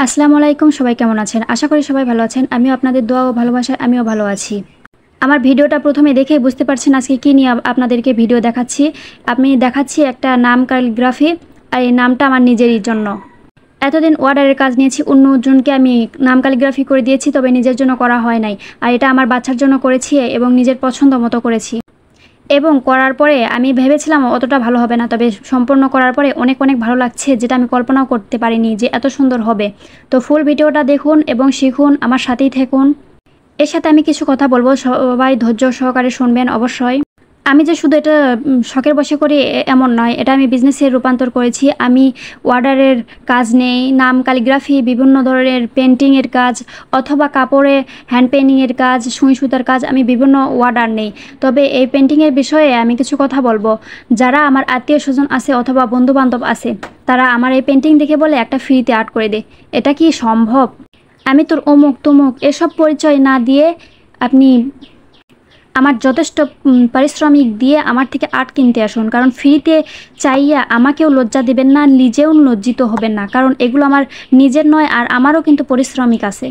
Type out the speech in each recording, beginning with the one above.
আসসালামু আলাইকুম, সবাই কেমন আছেন? আশা করি সবাই ভালো আছেন। আমিও আপনাদের দোয়া ও ভালোবাসায় আমিও ভালো আছি। আমার ভিডিওটা প্রথমে দেখেই বুঝতে পারছেন আজকে কী নিয়ে আপনাদেরকে ভিডিও দেখাচ্ছি। আমি দেখাচ্ছি একটা নাম ক্যালিগ্রাফি, আর এই নামটা আমার নিজেরই জন্য। এতদিন অর্ডারের কাজ নিয়েছি, অন্যজনকে আমি নাম ক্যালিগ্রাফি করে দিয়েছি, তবে নিজের জন্য করা হয় নাই। আর এটা আমার বাচ্চার জন্য করেছি এবং নিজের পছন্দ মতো করেছি। এবং করার পরে আমি ভেবেছিলাম অতটা ভালো হবে না, তবে সম্পূর্ণ করার পরে অনেক অনেক ভালো লাগছে, যেটা আমি কল্পনাও করতে পারিনি যে এত সুন্দর হবে। তো ফুল ভিডিওটা দেখুন এবং শিখুন, আমার সাথেই থাকুন। এর সাথে আমি কিছু কথা বলবো, সবাই ধৈর্য সহকারে শুনবেন অবশ্যই। আমি যে শুধু এটা শখের বশে করি এমন নয়, এটা আমি বিজনেসে রূপান্তর করেছি। আমি অর্ডারের কাজ নেই, নাম ক্যালিগ্রাফি, বিভিন্ন ধরনের পেন্টিংয়ের কাজ অথবা কাপড়ে হ্যান্ড পেন্টিংয়ের কাজ, সুই সুতার কাজ, আমি বিভিন্ন অর্ডার নেই। তবে এই পেন্টিংয়ের বিষয়ে আমি কিছু কথা বলবো। যারা আমার আত্মীয় স্বজন আছে অথবা বন্ধুবান্ধব আছে, তারা আমার এই পেন্টিং দেখে বলে একটা ফ্রিতে আর্ট করে দে। এটা কি সম্ভব? আমি তোর অমুক তমুক এসব পরিচয় না দিয়ে আপনি আমার যথেষ্ট পারিশ্রমিক দিয়ে আমার থেকে আর্ট কিনতে আসুন। কারণ ফ্রিতে চাইয়া আমাকেও লজ্জা দেবেন না, নিজেও লজ্জিত হবেন না, কারণ এগুলো আমার নিজের নয়, আর আমারও কিন্তু পারিশ্রমিক আছে।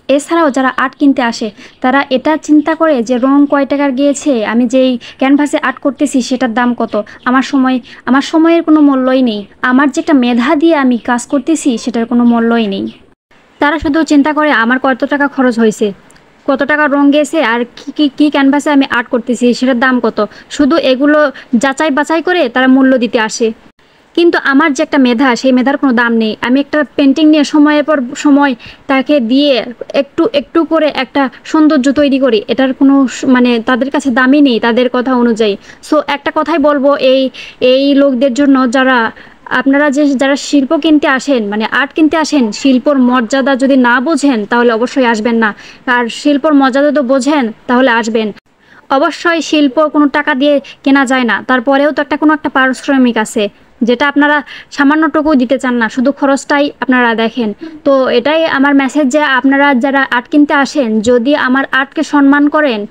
এছাড়াও যারা আর্ট কিনতে আসে, তারা এটা চিন্তা করে যে রং কয় টাকার গিয়েছে, আমি যেই ক্যানভাসে আর্ট করতেছি সেটার দাম কত। আমার সময়ের কোনো মূল্যই নেই, আমার যে একটা মেধা দিয়ে আমি কাজ করতেছি সেটার কোনো মূল্যই নেই। তারা শুধু চিন্তা করে আমার কত টাকা খরচ হয়েছে, কত টাকা রং গেছে, আর কি ক্যানভাসে আমি আর্ট করতেছি সেটার দাম কত। শুধু এগুলো যাচাই বাছাই করে তারা মূল্য দিতে আসে। কিন্তু আমার যে একটা মেধা, সেই মেধার কোনো দাম নেই। আমি একটা পেন্টিং নিয়ে সময়ের পর সময় তাকে দিয়ে একটু একটু করে একটা সৌন্দর্য তৈরি করি, এটার কোনো মানে তাদের কাছে দামই নেই তাদের কথা অনুযায়ী। সো একটা কথাই বলবো এই লোকদের জন্য, আপনারা যারা শিল্প কিনতে আসেন, মানে আর্ট কিনতে আসেন, শিল্পর মর্যাদা যদি না বোঝেন তাহলে অবশ্যই আসবেন না। আর শিল্পর মর্যাদা তো বোঝেন তাহলে আসবেন। অবশ্যই শিল্প কোনো টাকা দিয়ে কেনা যায় না, তারপরেও তো কোনো একটা পারিশ্রমিক আছে, যেটা আপনারা সামান্যটুকু দিতে চান না, শুধু খরচটাই আপনারা দেখেন। তো এটাই আমার মেসেজ, যে আপনারা যারা আর্ট কিনতে আসেন, যদি আমার আর্টকে সম্মান করেন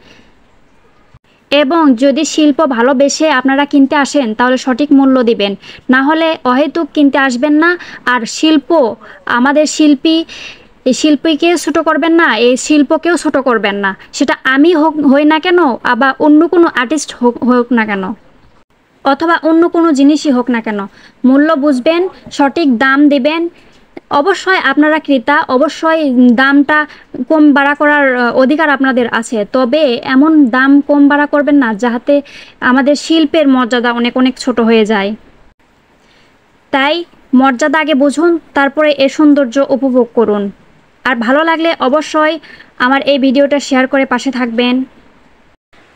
এবং যদি শিল্প ভালোবেসে আপনারা কিনতে আসেন, তাহলে সঠিক মূল্য দিবেন। না হলে অহেতুক কিনতে আসবেন না। আর শিল্প, আমাদের শিল্পী, এই শিল্পীকে ছোটো করবেন না, এই শিল্পকেও ছোটো করবেন না। সেটা আমি হই না কেন, আবার অন্য কোনো আর্টিস্ট হোক না কেন, অথবা অন্য কোনো জিনিসই হোক না কেন, মূল্য বুঝবেন, সঠিক দাম দেবেন। অবশ্যই আপনারা ক্রেতা, অবশ্যই দামটা কম বাড়া করার অধিকার আপনাদের আছে, তবে এমন দাম কম বাড়া করবেন না যাহাতে আমাদের শিল্পের মর্যাদা অনেক অনেক ছোট হয়ে যায়। তাই মর্যাদা আগে বুঝুন, তারপরে এর সৌন্দর্য উপভোগ করুন। আর ভালো লাগলে অবশ্যই আমার এই ভিডিওটা শেয়ার করে পাশে থাকবেন।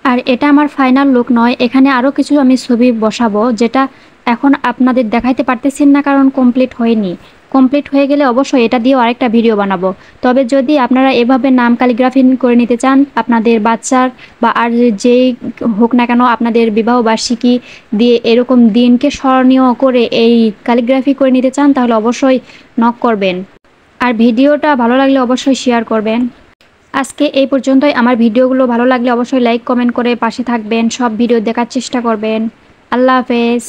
আর এটা আমার ফাইনাল লুক নয়, এখানে আরও কিছু আমি ছবি বসাবো, যেটা এখন আপনাদের দেখাইতে পারতেছেন না, কারণ কমপ্লিট হয়নি। কমপ্লিট হয়ে গেলে অবশ্যই এটা দিয়েও আরেকটা ভিডিও বানাবো। তবে যদি আপনারা এভাবে নাম ক্যালিগ্রাফি করে নিতে চান, আপনাদের বাচ্চার বা আর যেই হোক না কেন, আপনাদের বিবাহ বার্ষিকী দিয়ে এরকম দিনকে স্মরণীয় করে এই ক্যালিগ্রাফি করে নিতে চান, তাহলে অবশ্যই নক করবেন। আর ভিডিওটা ভালো লাগলে অবশ্যই শেয়ার করবেন। আজকে এই পর্যন্তই। আমার ভিডিওগুলো ভালো লাগলে অবশ্যই লাইক কমেন্ট করে পাশে থাকবেন, সব ভিডিও দেখার চেষ্টা করবেন। আল্লাহ হাফেজ।